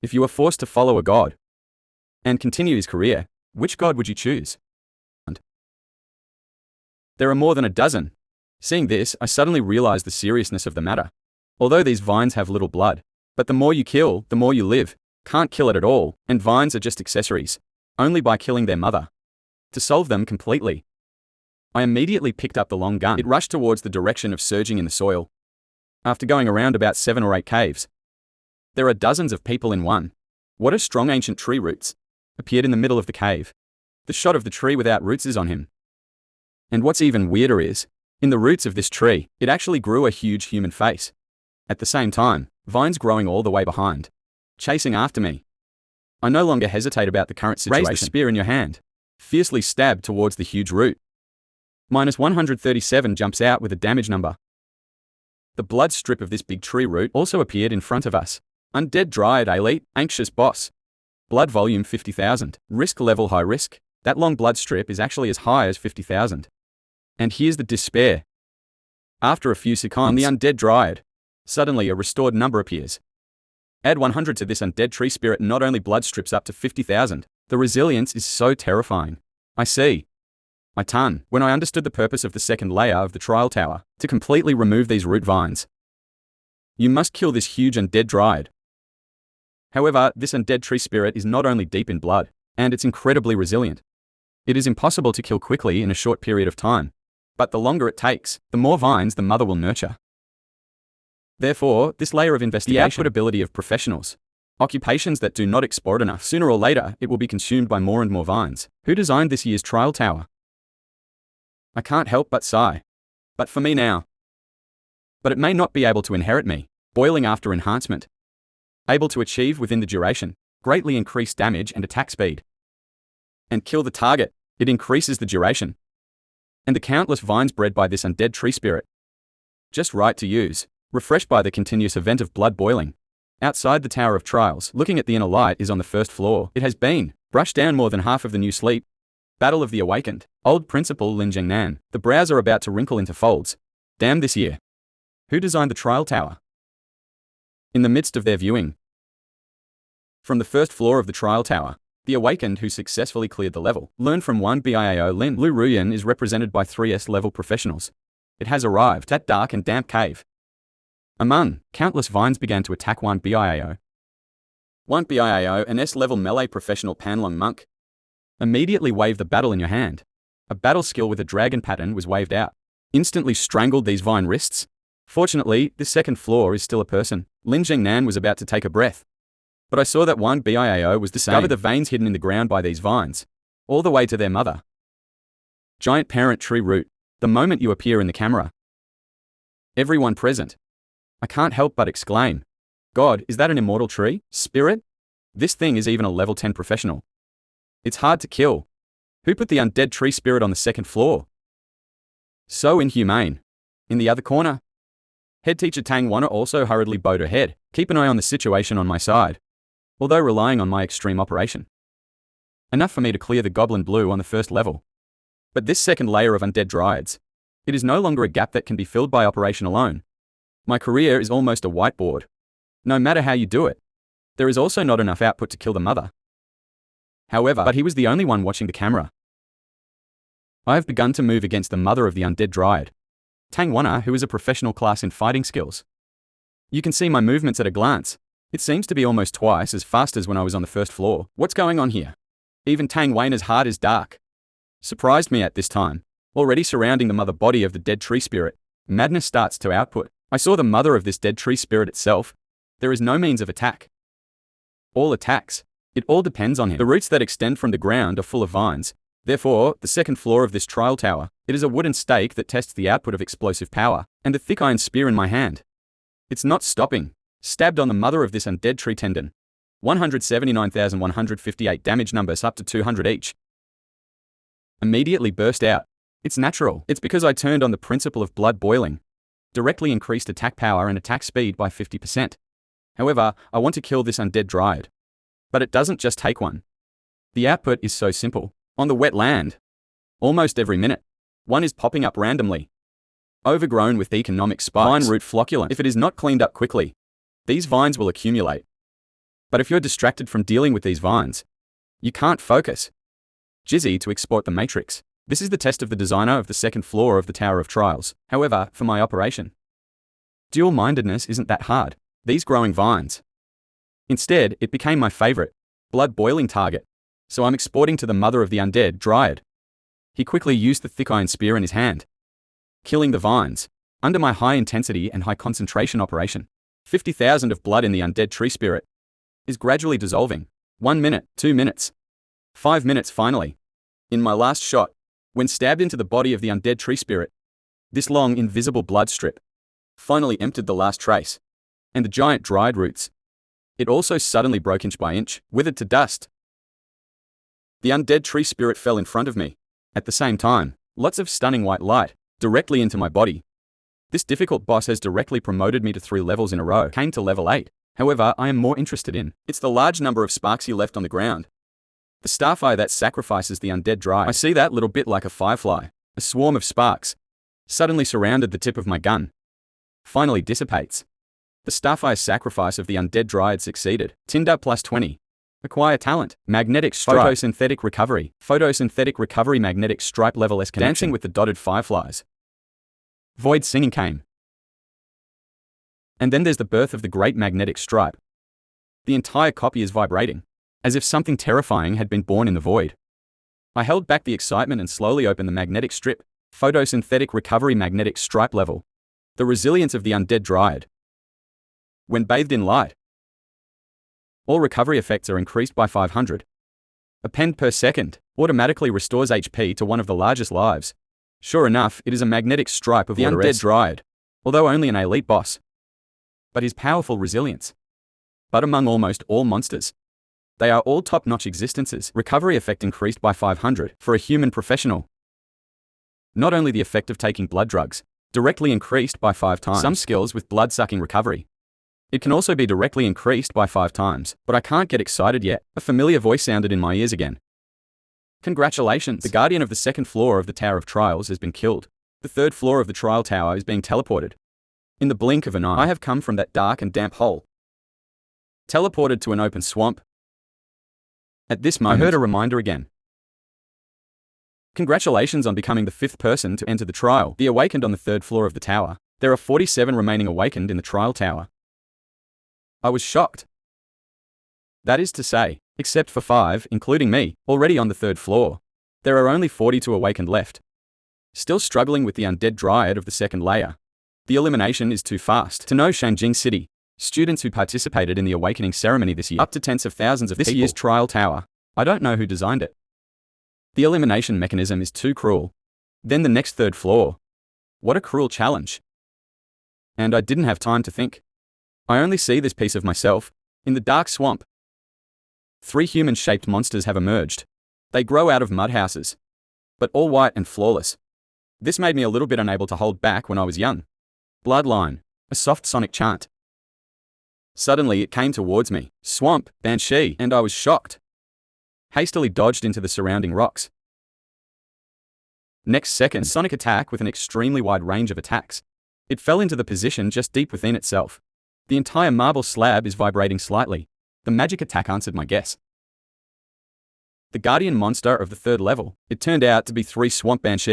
If you were forced to follow a god and continue his career, which god would you choose? There are more than a dozen. Seeing this, I suddenly realized the seriousness of the matter. Although these vines have little blood, but the more you kill, the more you live. Can't kill it at all, and vines are just accessories. Only by killing their mother. To solve them completely. I immediately picked up the long gun. It rushed towards the direction of surging in the soil. After going around about 7 or 8 caves, there are dozens of people in one. What a strong ancient tree roots appeared in the middle of the cave. The shot of the tree without roots is on him. And what's even weirder is, in the roots of this tree, it actually grew a huge human face. At the same time, vines growing all the way behind, chasing after me. I no longer hesitate about the current situation. Raise the spear in your hand. Fiercely stab towards the huge root. -137 jumps out with a damage number. The blood strip of this big tree root also appeared in front of us. Undead Dryad Elite, Anxious Boss. Blood volume 50,000. Risk level high risk. That long blood strip is actually as high as 50,000. And here's the despair. After a few seconds on the Undead Dryad, suddenly a restored number appears. Add 100 to this Undead Tree Spirit, not only blood strips up to 50,000. The resilience is so terrifying. I see. I ton, when I understood the purpose of the second layer of the trial tower, to completely remove these root vines. You must kill this huge Undead Dryad. However, this Undead Tree Spirit is not only deep in blood, and it's incredibly resilient. It is impossible to kill quickly in a short period of time. But the longer it takes, the more vines the mother will nurture. Therefore, this layer of investigation, the output ability of professionals. Occupations that do not explore it enough, sooner or later, it will be consumed by more and more vines. Who designed this year's trial tower? I can't help but sigh. But for me now. But it may not be able to inherit me. Boiling after enhancement. Able to achieve within the duration. Greatly increase damage and attack speed. And kill the target. It increases the duration. And the countless vines bred by this Undead Tree Spirit. Just right to use. Refreshed by the continuous event of blood boiling. Outside the Tower of Trials, looking at the inner light is on the first floor. It has been brushed down more than half of the new sleep. Battle of the Awakened. Old Principal Lin Zhengnan. The brows are about to wrinkle into folds. Damn this year. Who designed the trial tower? In the midst of their viewing. From the first floor of the trial tower, the Awakened who successfully cleared the level. Learn from 1 BIAO Lin. Lu Ruyan is represented by 3 S-level professionals. It has arrived at dark and damp cave. Among countless vines began to attack 1 BIAO. 1 BIAO, an S-level melee professional Panlong monk. Immediately wave the battle in your hand. A battle skill with a dragon pattern was waved out. Instantly strangled these vine wrists. Fortunately, this second floor is still a person. Lin Zhengnan was about to take a breath. But I saw that 1 BIAO was the same. Discover the veins hidden in the ground by these vines. All the way to their mother. Giant parent tree root. The moment you appear in the camera. Everyone present. I can't help but exclaim. God, is that an immortal tree? Spirit? This thing is even a level 10 professional. It's hard to kill. Who put the Undead Tree Spirit on the second floor? So inhumane. In the other corner, head teacher Tang Wana also hurriedly bowed her head. Keep an eye on the situation on my side. Although relying on my extreme operation. Enough for me to clear the Goblin Blue on the first level. But this second layer of Undead Dryads, it is no longer a gap that can be filled by operation alone. My career is almost a whiteboard. No matter how you do it, there is also not enough output to kill the mother. However, but he was the only one watching the camera. I have begun to move against the mother of the Undead Dryad. Tang Wana, who is a professional class in fighting skills. You can see my movements at a glance. It seems to be almost twice as fast as when I was on the first floor. What's going on here? Even Tang Wana's heart is dark. Surprised me at this time. Already surrounding the mother body of the dead tree spirit, madness starts to output. I saw the mother of this dead tree spirit itself. There is no means of attack. All attacks. It all depends on him. The roots that extend from the ground are full of vines. Therefore, the second floor of this trial tower, it is a wooden stake that tests the output of explosive power, and a thick iron spear in my hand. It's not stopping. Stabbed on the mother of this undead tree tendon. 179,158 damage numbers up to 200 each. Immediately burst out. It's natural. It's because I turned on the principle of blood boiling. Directly increased attack power and attack speed by 50%. However, I want to kill this undead dryad. But it doesn't just take one. The output is so simple. On the wet land, almost every minute, one is popping up randomly. Overgrown with economic spikes. Vine root flocculent. If it is not cleaned up quickly, these vines will accumulate. But if you're distracted from dealing with these vines, you can't focus. Jizzy to export the matrix. This is the test of the designer of the second floor of the Tower of Trials. However, for my operation, dual-mindedness isn't that hard. These growing vines. Instead, it became my favorite, blood-boiling target. So I'm exporting to the mother of the undead dryad. He quickly used the thick iron spear in his hand, killing the vines. Under my high-intensity and high-concentration operation, 50,000 of blood in the undead tree spirit is gradually dissolving. 1 minute, 2 minutes, 5 minutes finally. In my last shot, when stabbed into the body of the undead tree spirit, this long, invisible blood strip finally emptied the last trace. And the giant dried roots. It also suddenly broke inch by inch, withered to dust. The undead tree spirit fell in front of me. At the same time, lots of stunning white light, directly into my body. This difficult boss has directly promoted me to 3 levels in a row. Came to level 8. However, I am more interested in, it's the large number of sparks he left on the ground. The starfire that sacrifices the undead dry. I see that little bit like a firefly. A swarm of sparks suddenly surrounded the tip of my gun. Finally dissipates. The starfire sacrifice of the undead dryad succeeded. Tinder plus 20. Acquire talent. Magnetic stripe. Photosynthetic recovery. Photosynthetic recovery. Magnetic stripe level S connection. Dancing with the dotted fireflies. Void singing came. And then there's the birth of the great magnetic stripe. The entire copy is vibrating, as if something terrifying had been born in the void. I held back the excitement and slowly opened the magnetic strip. Photosynthetic recovery. Magnetic stripe level. The resilience of the undead dryad. When bathed in light, all recovery effects are increased by 500. A pen per second automatically restores HP to one of the largest lives. Sure enough, it is a magnetic stripe of the undead dryad, although only an elite boss. But his powerful resilience. But among almost all monsters, they are all top-notch existences. Recovery effect increased by 500 for a human professional. Not only the effect of taking blood drugs, directly increased by 5 times. Some skills with blood-sucking recovery. It can also be directly increased by 5 times, but I can't get excited yet. A familiar voice sounded in my ears again. Congratulations! The guardian of the second floor of the Tower of Trials has been killed. The third floor of the trial tower is being teleported. In the blink of an eye, I have come from that dark and damp hole, teleported to an open swamp. At this moment, I heard a reminder again. Congratulations on becoming the 5th person to enter the trial. The awakened on the 3rd floor of the tower. There are 47 remaining awakened in the trial tower. I was shocked. That is to say, except for 5, including me, already on the 3rd floor. There are only 42 awakened left. Still struggling with the undead dryad of the 2nd layer. The elimination is too fast. To know Shanjing City, students who participated in the awakening ceremony this year, up to tens of thousands of people. This year's trial tower, I don't know who designed it. The elimination mechanism is too cruel. Then the next 3rd floor. What a cruel challenge. And I didn't have time to think. I only see this piece of myself, in the dark swamp. 3 human-shaped monsters have emerged. They grow out of mud houses, but all white and flawless. This made me a little bit unable to hold back when I was young. Bloodline, a soft sonic chant. Suddenly it came towards me, swamp, banshee, and I was shocked. Hastily dodged into the surrounding rocks. Next second, sonic attack with an extremely wide range of attacks. It fell into the position just deep within itself. The entire marble slab is vibrating slightly. The magic attack answered my guess. The guardian monster of the 3rd level. It turned out to be 3 swamp banshees.